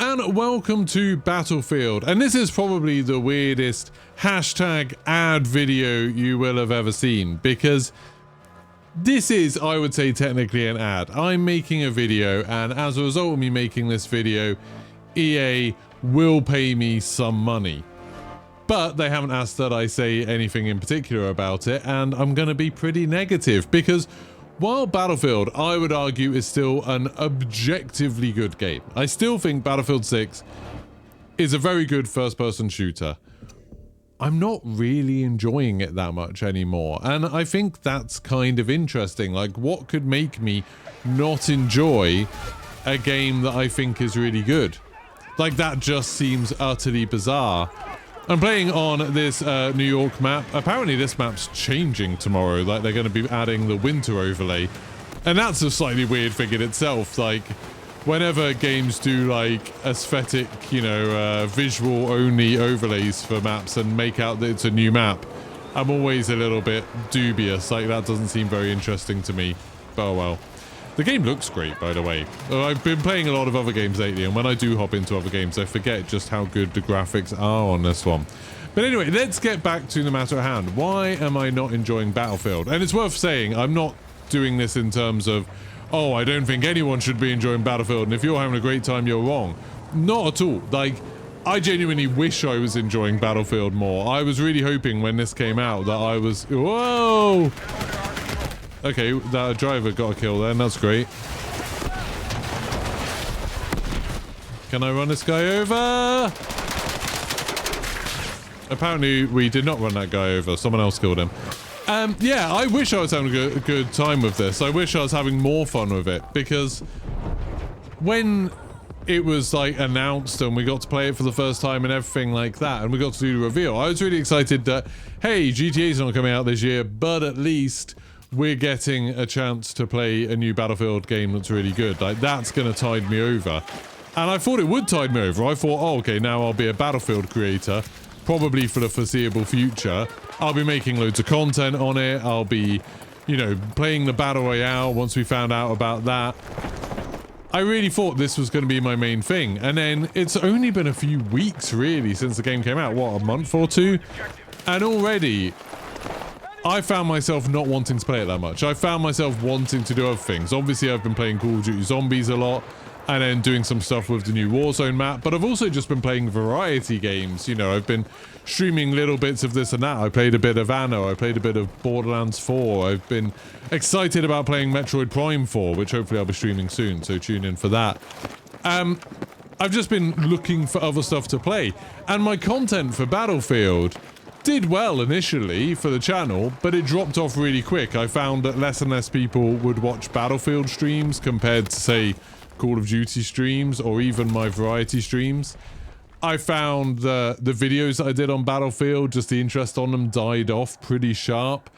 and welcome to Battlefield. And this is probably the weirdest hashtag ad video you will have ever seen, because this is, I would say, technically an ad. I'm making a video, and as a result of me making this video, EA will pay me some money. But they haven't asked that I say anything in particular about it, and I'm going to be pretty negative, because while Battlefield, I would argue, is still an objectively good game, I still think Battlefield 6 is a very good first-person shooter. I'm not really enjoying it that much anymore, and I think that's kind of interesting. Like, what could make me not enjoy a game that I think is really good? Like, that just seems utterly bizarre. I'm playing on this New York map. Apparently this map's changing tomorrow. Like, they're going to be adding the winter overlay. And that's a slightly weird thing in itself. Like, whenever games do, like, aesthetic, you know, visual-only overlays for maps and make out that it's a new map, I'm always a little bit dubious. Like, that doesn't seem very interesting to me. But oh well. The game looks great, by the way. I've been playing a lot of other games lately, and when I do hop into other games, I forget just how good the graphics are on this one. But anyway, let's get back to the matter at hand. Why am I not enjoying Battlefield? And it's worth saying, I'm not doing this in terms of, oh, I don't think anyone should be enjoying Battlefield, and if you're having a great time, you're wrong. Not at all. Like, I genuinely wish I was enjoying Battlefield more. I was really hoping when this came out that I was... Whoa! Okay, that driver got a kill then, that's great. Can I run this guy over? Apparently we did not run that guy over, someone else killed him. Yeah, I wish I was having a good time with this. I wish I was having more fun with it, because when it was like announced and we got to play it for the first time and everything like that, and we got to do the reveal, I was really excited that, hey, GTA's not coming out this year, but at least we're getting a chance to play a new Battlefield game that's really good. Like, that's gonna tide me over. And I thought it would tide me over. I thought, oh, okay, now I'll be a Battlefield creator, probably for the foreseeable future. I'll be making loads of content on it. I'll be, you know, playing the Battle Royale once we found out about that. I really thought this was going to be my main thing. And then it's only been a few weeks, really, since the game came out. What, a month or two? And already I found myself not wanting to play it that much. I found myself wanting to do other things. Obviously, I've been playing Call of Duty Zombies a lot, and then doing some stuff with the new Warzone map, but I've also just been playing variety games. You know, I've been streaming little bits of this and that. I played a bit of Anno, I played a bit of Borderlands 4. I've been excited about playing Metroid Prime 4, which hopefully I'll be streaming soon, so tune in for that. I've just been looking for other stuff to play, and my content for Battlefield did well initially for the channel, but it dropped off really quick. I found that less and less people would watch Battlefield streams compared to, say, Call of Duty streams or even my variety streams. I found the videos that I did on Battlefield, just the interest on them died off pretty sharp.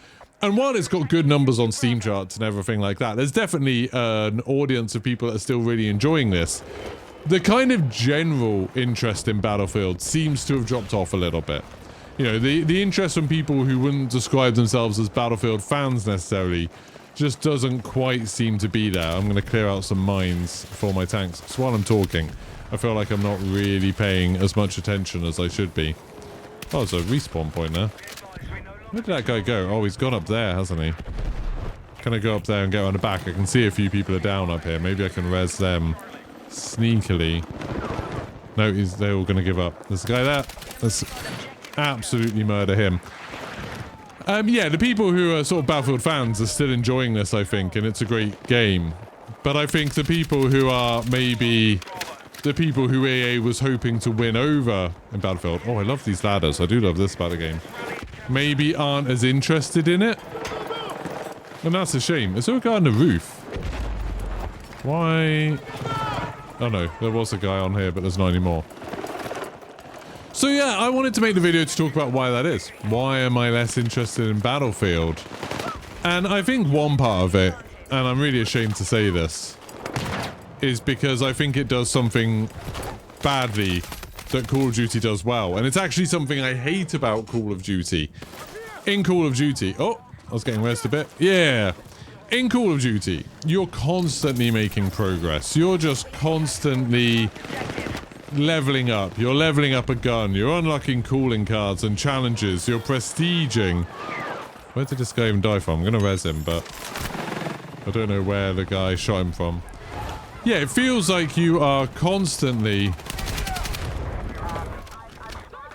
And while it's got good numbers on Steam charts and everything like that, there's definitely an audience of people that are still really enjoying this. The kind of general interest in Battlefield seems to have dropped off a little bit. You know, the interest from people who wouldn't describe themselves as Battlefield fans necessarily just doesn't quite seem to be there. I'm going to clear out some mines for my tanks. So while I'm talking, I feel like I'm not really paying as much attention as I should be. Oh, there's a respawn point there. Where did that guy go? Oh, he's gone up there, hasn't he? Can I go up there and get on the back? I can see a few people are down up here. Maybe I can res them sneakily. No, they're all going to give up. There's a guy there. Let's absolutely murder him. Yeah, the people who are sort of Battlefield fans are still enjoying this, I think, and it's a great game. But I think the people who are maybe the people who EA was hoping to win over in Battlefield... Oh, I love these ladders. I do love this about the game. Maybe aren't as interested in it. And that's a shame. Is there a guy on the roof? Why? Oh no, there was a guy on here, but there's not anymore. So yeah, I wanted to make the video to talk about why that is. Why am I less interested in Battlefield? And I think one part of it, and I'm really ashamed to say this, is because I think it does something badly that Call of Duty does well. And it's actually something I hate about Call of Duty. In Call of Duty... Oh, I was getting rest a bit. Yeah. In Call of Duty, you're constantly making progress. You're just constantly leveling up. You're leveling up a gun. You're unlocking calling cards and challenges. You're prestiging. Where did this guy even die from? I'm going to res him, but I don't know where the guy shot him from. Yeah, it feels like you are constantly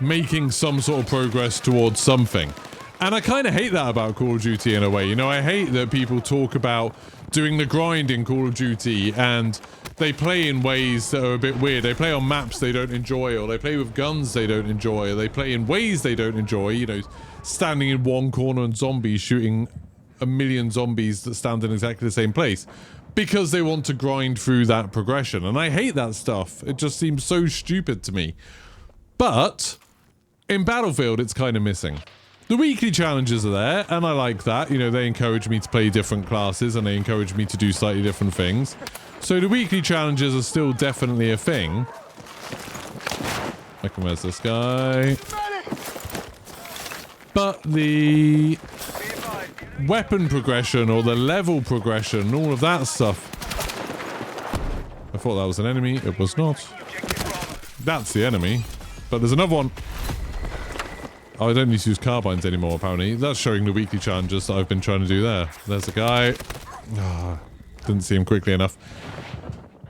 making some sort of progress towards something. And I kind of hate that about Call of Duty in a way. You know, I hate that people talk about doing the grind in Call of Duty and they play in ways that are a bit weird. They play on maps they don't enjoy, or they play with guns they don't enjoy, or they play in ways they don't enjoy. You know, standing in one corner and zombies shooting a million zombies that stand in exactly the same place because they want to grind through that progression. And I hate that stuff. It just seems so stupid to me. But in Battlefield, it's kind of missing. The weekly challenges are there, and I like that. You know, they encourage me to play different classes, and they encourage me to do slightly different things. So the weekly challenges are still definitely a thing. Where's this guy? But the weapon progression, or the level progression, all of that stuff. I thought that was an enemy. It was not. That's the enemy. But there's another one. Oh, I don't need to use carbines anymore, apparently. That's showing the weekly challenges that I've been trying to do there. There's a guy. Oh, didn't see him quickly enough.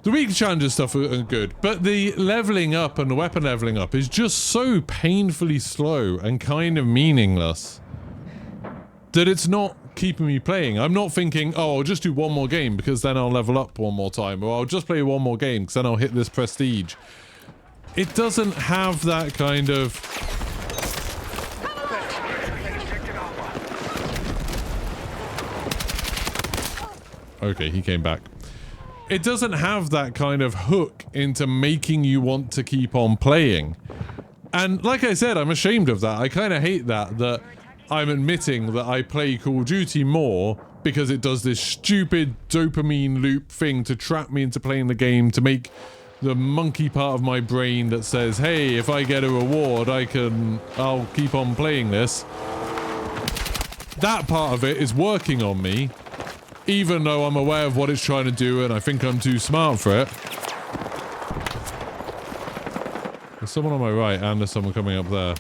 The weekly challenges stuff are good, but the leveling up and the weapon leveling up is just so painfully slow and kind of meaningless that it's not keeping me playing. I'm not thinking, oh, I'll just do one more game because then I'll level up one more time, or I'll just play one more game because then I'll hit this prestige. It doesn't have that kind of... Okay, he came back. It doesn't have that kind of hook into making you want to keep on playing. And like I said, I'm ashamed of that. I kind of hate that I'm admitting that I play Call of Duty more because it does this stupid dopamine loop thing to trap me into playing the game, to make the monkey part of my brain that says, hey, if I get a reward, I'll keep on playing this. That part of it is working on me, even though I'm aware of what it's trying to do and I think I'm too smart for it. There's someone on my right and there's someone coming up there.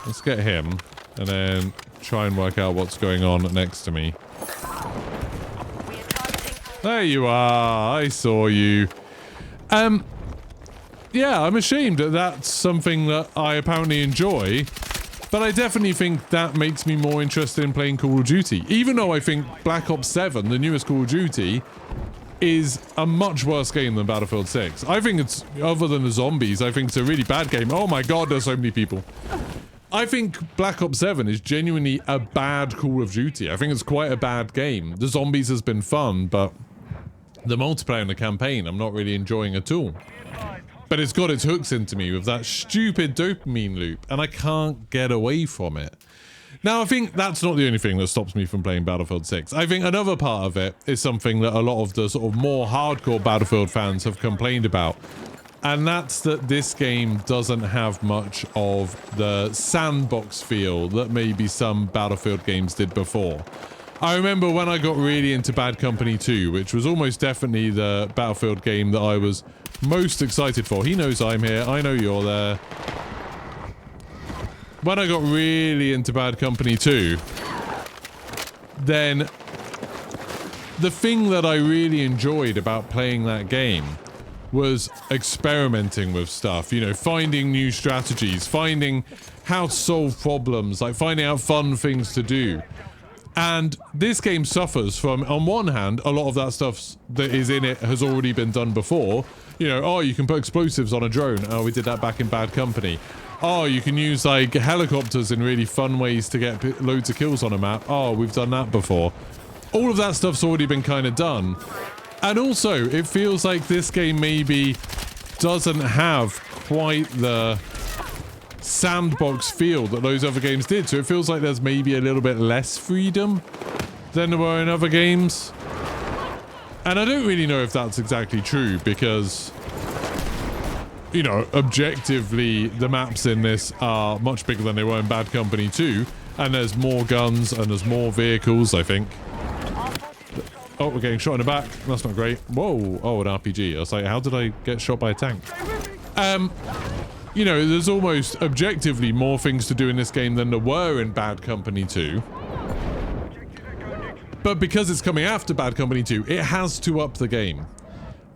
Let's get him and then try and work out what's going on next to me. There you are. I saw you. Yeah, I'm ashamed that that's something that I apparently enjoy. But I definitely think that makes me more interested in playing Call of Duty. Even though I think Black Ops 7, the newest Call of Duty, is a much worse game than Battlefield 6. I think it's, other than the zombies, I think it's a really bad game. Oh my god, there's so many people. I think Black Ops 7 is genuinely a bad Call of Duty. I think it's quite a bad game. The zombies has been fun, but the multiplayer and the campaign I'm not really enjoying at all. But it's got its hooks into me with that stupid dopamine loop, and I can't get away from it. Now, I think that's not the only thing that stops me from playing Battlefield 6. I think another part of it is something that a lot of the sort of more hardcore Battlefield fans have complained about. And that's that this game doesn't have much of the sandbox feel that maybe some Battlefield games did before. I remember when I got really into Bad Company 2, which was almost definitely the Battlefield game that I was most excited for. He knows I'm here. I know you're there. When I got really into Bad Company 2, then the thing that I really enjoyed about playing that game was experimenting with stuff, you know, finding new strategies, finding how to solve problems, like finding out fun things to do. And this game suffers from, on one hand, a lot of that stuff that is in it has already been done before. You know, oh, you can put explosives on a drone. Oh, we did that back in Bad Company. Oh, you can use, like, helicopters in really fun ways to get loads of kills on a map. Oh, we've done that before. All of that stuff's already been kind of done. And also, it feels like this game maybe doesn't have quite the sandbox feel that those other games did. So it feels like there's maybe a little bit less freedom than there were in other games. And I don't really know if that's exactly true because, you know, objectively, the maps in this are much bigger than they were in Bad Company 2. And there's more guns and there's more vehicles, I think. Oh, we're getting shot in the back. That's not great. Whoa. Oh, an RPG. I was like, how did I get shot by a tank? You know, there's almost objectively more things to do in this game than there were in Bad Company 2. But because it's coming after Bad Company 2, it has to up the game.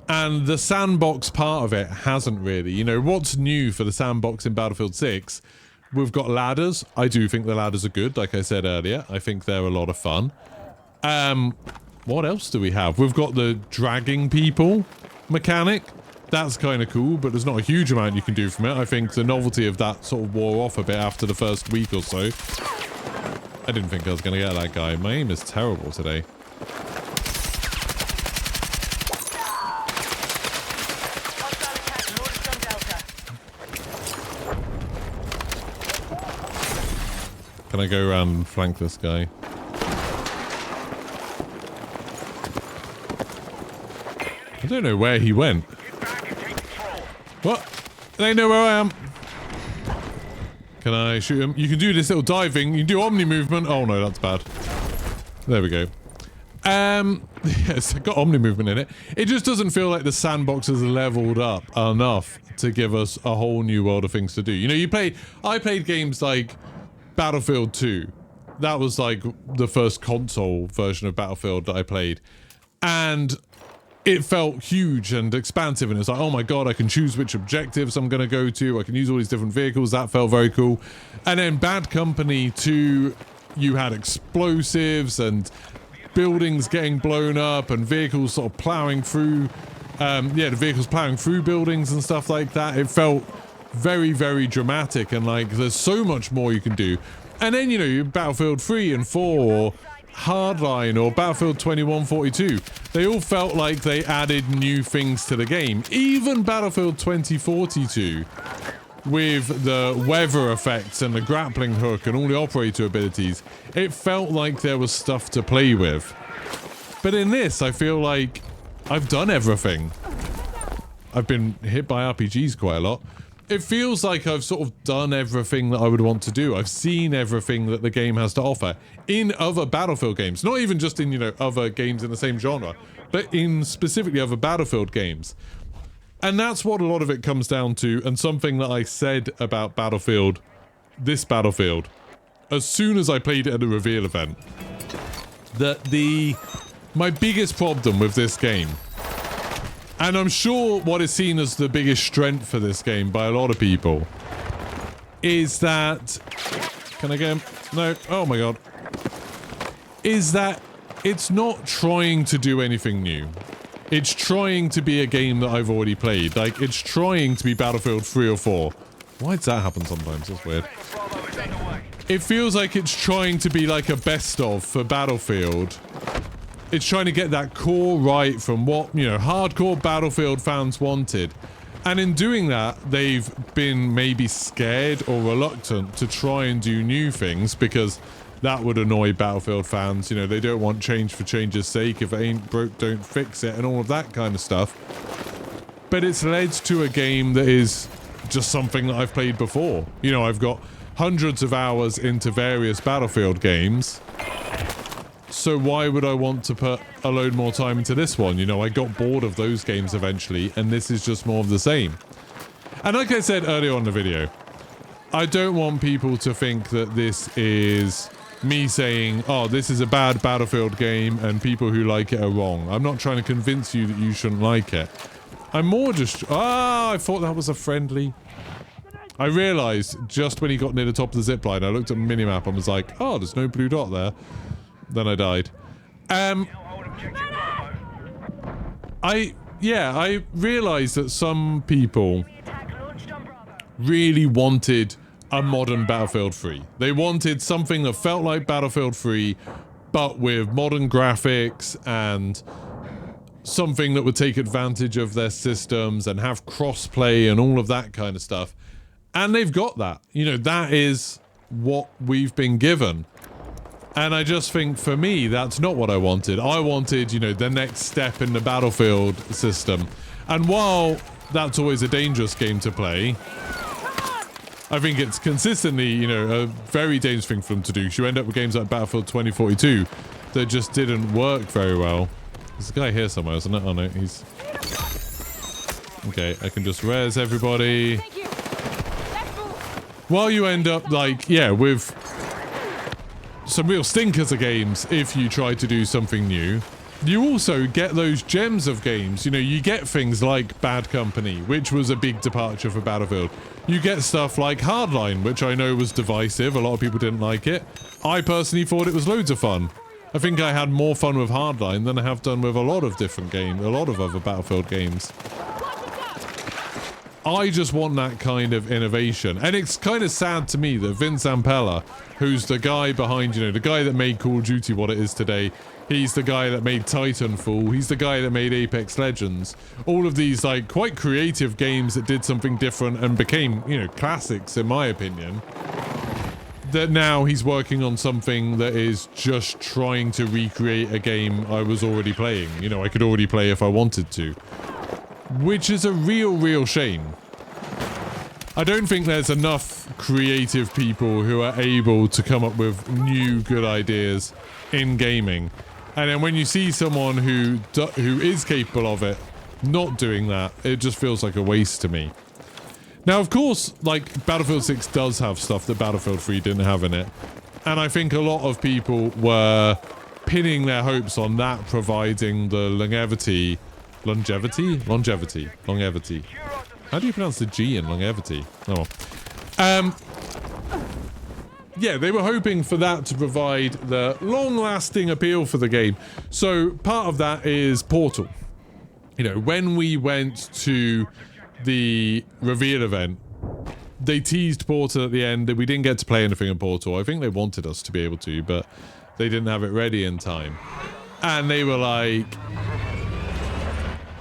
And the sandbox part of it hasn't really. You know, what's new for the sandbox in Battlefield 6? We've got ladders. I do think the ladders are good, like I said earlier. I think they're a lot of fun. What else do we have? We've got the dragging people mechanic. That's kind of cool, but there's not a huge amount you can do from it. I think the novelty of that sort of wore off a bit after the first week or so. I didn't think I was going to get that guy. My aim is terrible today. Can I go around and flank this guy? I don't know where he went. What? They know where I am. Can I shoot him? You can do this little diving. You can do omni movement. Oh no, that's bad. There we go. Yes, got omni movement in it. It just doesn't feel like the sandbox is leveled up enough to give us a whole new world of things to do. You know, I played games like Battlefield 2. That was like the first console version of Battlefield that I played. And it felt huge and expansive, and it's like, oh my god, I can choose which objectives I'm going to go to. I can use all these different vehicles. That felt very cool. And then Bad Company 2, you had explosives and buildings getting blown up and vehicles sort of plowing through. Yeah, the vehicles plowing through buildings and stuff like that. It felt very, very dramatic, and like there's so much more you can do. And then, you know, Battlefield 3 and 4 or Hardline or Battlefield 2142, they all felt like they added new things to the game. Even Battlefield 2042, with the weather effects and the grappling hook and all the operator abilities, it felt like there was stuff to play with. But in this, I feel like I've done everything. I've been hit by RPGs quite a lot. It feels like I've sort of done everything that I would want to do. I've seen everything that the game has to offer in other Battlefield games. Not even just in, you know, other games in the same genre, but in specifically other Battlefield games. And that's what a lot of it comes down to, and something that I said about Battlefield, this Battlefield, as soon as I played it at the reveal event, that my biggest problem with this game, and I'm sure what is seen as the biggest strength for this game by a lot of people, is that... Can I get him? No. Oh my god. Is that it's not trying to do anything new. It's trying to be a game that I've already played. Like, it's trying to be Battlefield 3 or 4. Why does that happen sometimes? That's weird. It feels like it's trying to be like a best of for Battlefield. It's trying to get that core right from what, you know, hardcore Battlefield fans wanted. And in doing that, they've been maybe scared or reluctant to try and do new things because that would annoy Battlefield fans. You know, they don't want change for change's sake. If it ain't broke, don't fix it, and all of that kind of stuff. But it's led to a game that is just something that I've played before. You know, I've got hundreds of hours into various Battlefield games. So why would I want to put a load more time into this one? You know, I got bored of those games eventually, and this is just more of the same. And like I said earlier on in the video, I don't want people to think that this is me saying, oh, this is a bad Battlefield game and people who like it are wrong. I'm not trying to convince you that you shouldn't like it. I'm more just... Ah, I thought that was a friendly. I realised just when he got near the top of the zipline, I looked at the minimap and was like, oh, there's no blue dot there. Then I died. I realised that some people really wanted a modern Battlefield 3. They wanted something that felt like Battlefield 3, but with modern graphics and something that would take advantage of their systems and have cross-play and all of that kind of stuff. And they've got that. You know, that is what we've been given. And I just think, for me, that's not what I wanted. I wanted, you know, the next step in the Battlefield system. And while that's always a dangerous game to play, I think it's consistently, you know, a very dangerous thing for them to do. You end up with games like Battlefield 2042 that just didn't work very well. There's a guy here somewhere, isn't it? Oh no, he's... Okay, I can just res everybody. While you end up, like, yeah, with some real stinkers of games if you try to do something new, you also get those gems of games. You know, you get things like Bad Company, which was a big departure for Battlefield. You get stuff like Hardline, which I know was divisive. A lot of people didn't like it. I personally thought it was loads of fun. I think I had more fun with Hardline than I have done with a lot of different games, a lot of other Battlefield games. I just want that kind of innovation. And it's kind of sad to me that Vince Zampella, who's the guy behind, you know, the guy that made Call of Duty what it is today, he's the guy that made Titanfall, he's the guy that made Apex Legends, all of these, like, quite creative games that did something different and became, you know, classics, in my opinion, that now he's working on something that is just trying to recreate a game I was already playing. You know, I could already play if I wanted to. Which is a real shame. I don't think there's enough creative people who are able to come up with new good ideas in gaming. And then when you see someone who is capable of it not doing that, it just feels like a waste to me. Now, of course, like, Battlefield 6 does have stuff that Battlefield 3 didn't have in it. And I think a lot of people were pinning their hopes on that providing the longevity. How do you pronounce the G in longevity? Oh well. Yeah, they were hoping for that to provide the long-lasting appeal for the game. So part of that is Portal. You know, when we went to the reveal event, they teased Portal at the end, and we didn't get to play anything in Portal. I think they wanted us to be able to, but they didn't have it ready in time. And they were like,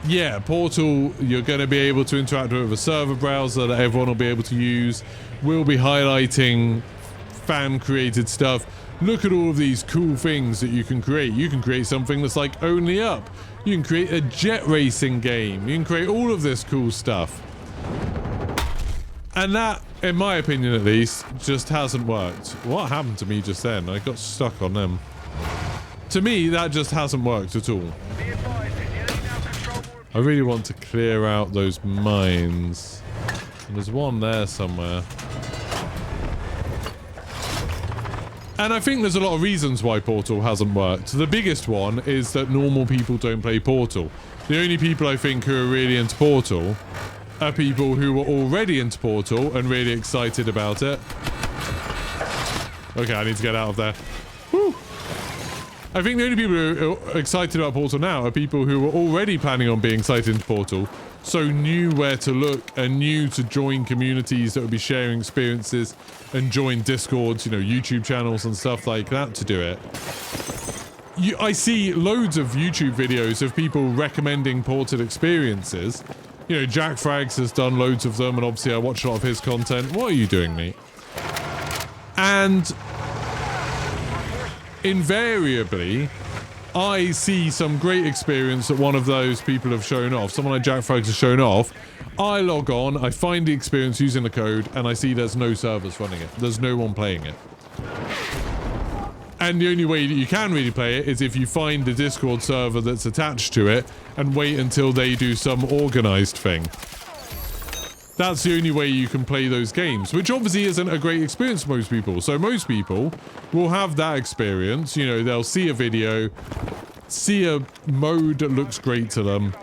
yeah, Portal, you're going to be able to interact with a server browser that everyone will be able to use. We'll be highlighting fan-created stuff. Look at all of these cool things that you can create. You can create something that's like Only Up. You can create a jet racing game. You can create all of this cool stuff. And that, in my opinion at least, just hasn't worked. What happened to me just then? I got stuck on them. To me, that just hasn't worked at all. I really want to clear out those mines. And there's one there somewhere. And I think there's a lot of reasons why Portal hasn't worked. The biggest one is that normal people don't play Portal. The only people I think who are really into Portal are people who were already into Portal and really excited about it. Okay, I need to get out of there. Whew. I think the only people who are excited about Portal now are people who were already planning on being excited into Portal, so knew where to look and knew to join communities that would be sharing experiences and join Discords, you know, YouTube channels and stuff like that to do it. I see loads of YouTube videos of people recommending ported experiences. You know, Jack Frags has done loads of them, and obviously I watch a lot of his content. What are you doing, mate? And invariably, I see some great experience that one of those people have shown off. Someone like Jack Frags has shown off. I log on, I find the experience using the code, and I see there's no servers running it. There's no one playing it. And the only way that you can really play it is if you find the Discord server that's attached to it and wait until they do some organized thing. That's the only way you can play those games, which obviously isn't a great experience for most people. So most people will have that experience. You know, they'll see a video, see a mode that looks great to them,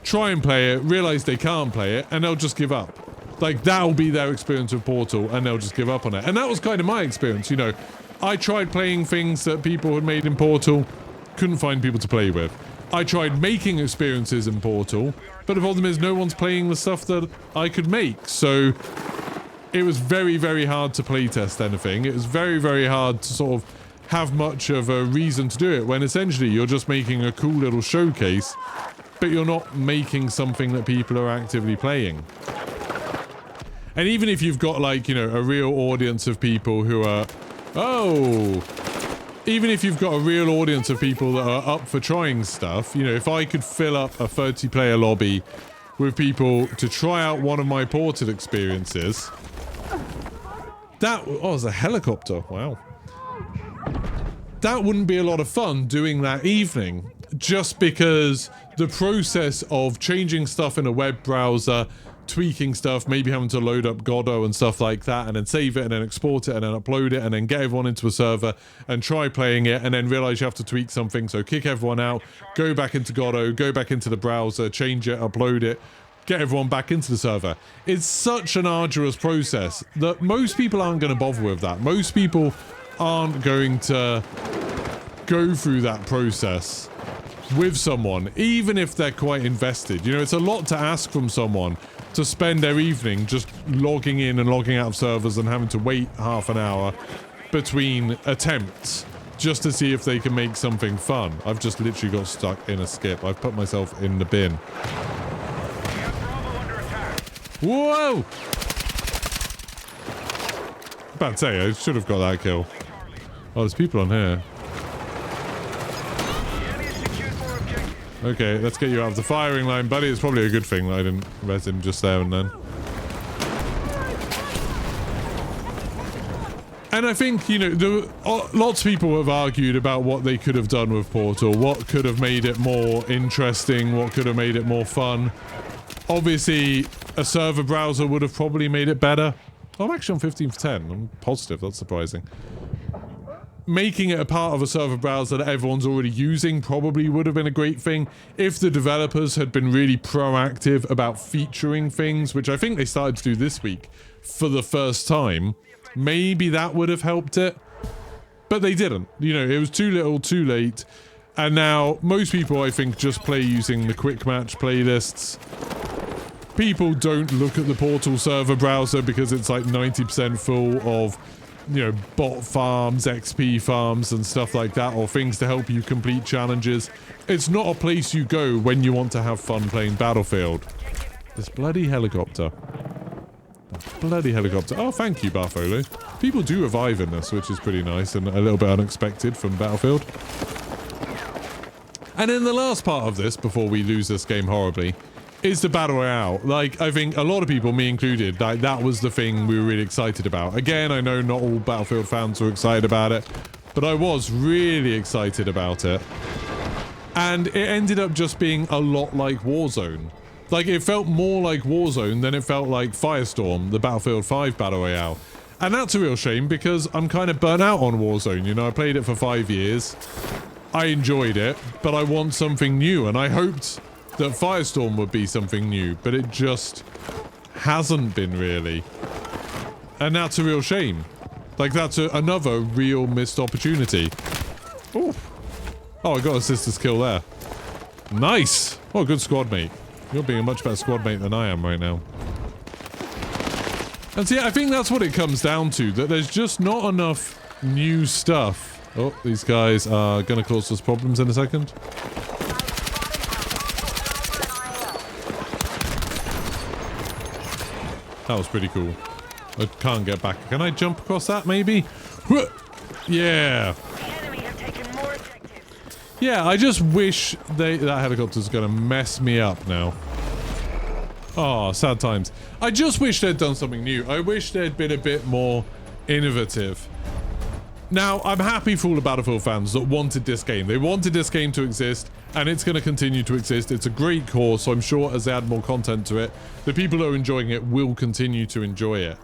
try and play it, realize they can't play it, and they'll just give up. Like, that'll be their experience with Portal, and they'll just give up on it. And that was kind of my experience, you know. I tried playing things that people had made in Portal, couldn't find people to play with. I tried making experiences in Portal, but the problem is no one's playing the stuff that I could make, so it was very, very hard to playtest anything. It was very, very hard to sort of have much of a reason to do it, when essentially you're just making a cool little showcase, but you're not making something that people are actively playing. And even if you've got, like, you know, a real audience of people who are... Oh! Even if you've got a real audience of people that are up for trying stuff, you know, if I could fill up a 30-player lobby with people to try out one of my ported experiences... That... Oh, it's a helicopter. Wow. That wouldn't be a lot of fun doing that evening. just because the process of changing stuff in a web browser, tweaking stuff, maybe having to load up Godot and stuff like that, and then save it, and then export it, and then upload it, and then get everyone into a server, and try playing it, and then realize you have to tweak something, so kick everyone out, go back into Godot, go back into the browser, change it, upload it, get everyone back into the server. It's such an arduous process that most people aren't going to bother with that. Most people aren't going to go through that process with someone, even if they're quite invested. You know, it's a lot to ask from someone to spend their evening just logging in and logging out of servers and having to wait half an hour between attempts just to see if they can make something fun. I've just literally got stuck in a skip. I've put myself in the bin. Whoa! About to say, I should have got that kill. Oh, there's people on here. Okay, let's get you out of the firing line, buddy. It's probably a good thing that I didn't res him just there and then. And I think, you know, lots of people have argued about what they could have done with Portal, what could have made it more interesting, what could have made it more fun. Obviously, a server browser would have probably made it better. Oh, I'm actually on 15 for 10. I'm positive. That's surprising. Making it a part of a server browser that everyone's already using probably would have been a great thing if the developers had been really proactive about featuring things, which I think they started to do this week for the first time. Maybe that would have helped it, but they didn't. You know, it was too little, too late, and now most people, I think, just play using the quick match playlists. People don't look at the Portal server browser because it's like 90% full of, you know, bot farms, XP farms and stuff like that, or things to help you complete challenges. It's not a place you go when you want to have fun playing Battlefield. This bloody helicopter. Bloody helicopter. Oh, thank you, Bartholo. People do revive in this, which is pretty nice and a little bit unexpected from Battlefield. And in the last part of this, before we lose this game horribly, is the Battle Royale. Like, I think a lot of people, me included, like, that was the thing we were really excited about. Again, I know not all Battlefield fans were excited about it, but I was really excited about it. And it ended up just being a lot like Warzone. Like, it felt more like Warzone than it felt like Firestorm, the Battlefield 5 Battle Royale. And that's a real shame because I'm kind of burnt out on Warzone, you know, I played it for 5 years. I enjoyed it, but I want something new, and I hoped that Firestorm would be something new, but it just hasn't been really. And that's a real shame. Like, that's another real missed opportunity. Ooh. Oh, I got a sister's kill there. Nice! Oh, good squad mate. You're being a much better squad mate than I am right now. And see, I think that's what it comes down to, that there's just not enough new stuff. Oh, these guys are gonna cause us problems in a second. That was pretty cool. I can't get back. Can I jump across that, maybe? Yeah. Yeah, I just wish that helicopter's gonna mess me up now. Oh, sad times. I just wish they'd done something new. I wish they'd been a bit more innovative. Now, I'm happy for all the Battlefield fans that wanted this game. They wanted this game to exist, and it's going to continue to exist. It's a great core, so I'm sure as they add more content to it, the people who are enjoying it will continue to enjoy it.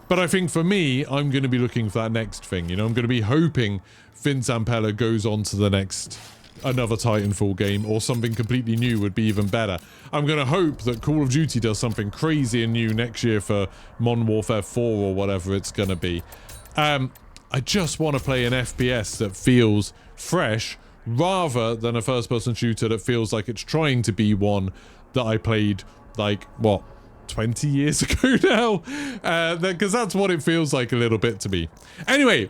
But I think for me, I'm going to be looking for that next thing. You know, I'm going to be hoping Finn Zampella goes on to the next, another Titanfall game, or something completely new would be even better. I'm going to hope that Call of Duty does something crazy and new next year for Modern Warfare 4 or whatever it's going to be. I just want to play an FPS that feels fresh, rather than a first-person shooter that feels like it's trying to be one that I played, like, what, 20 years ago now? Because that's what it feels like a little bit to me. Anyway,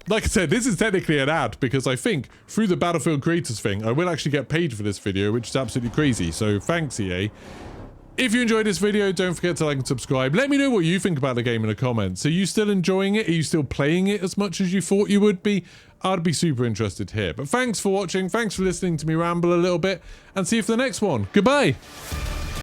like I said, this is technically an ad, because I think through the Battlefield Creators thing, I will actually get paid for this video, which is absolutely crazy, so thanks, EA. If you enjoyed this video, don't forget to like and subscribe. Let me know what you think about the game in the comments. Are you still enjoying it? Are you still playing it as much as you thought you would be? I'd be super interested here. But thanks for watching. Thanks for listening to me ramble a little bit. And see you for the next one. Goodbye.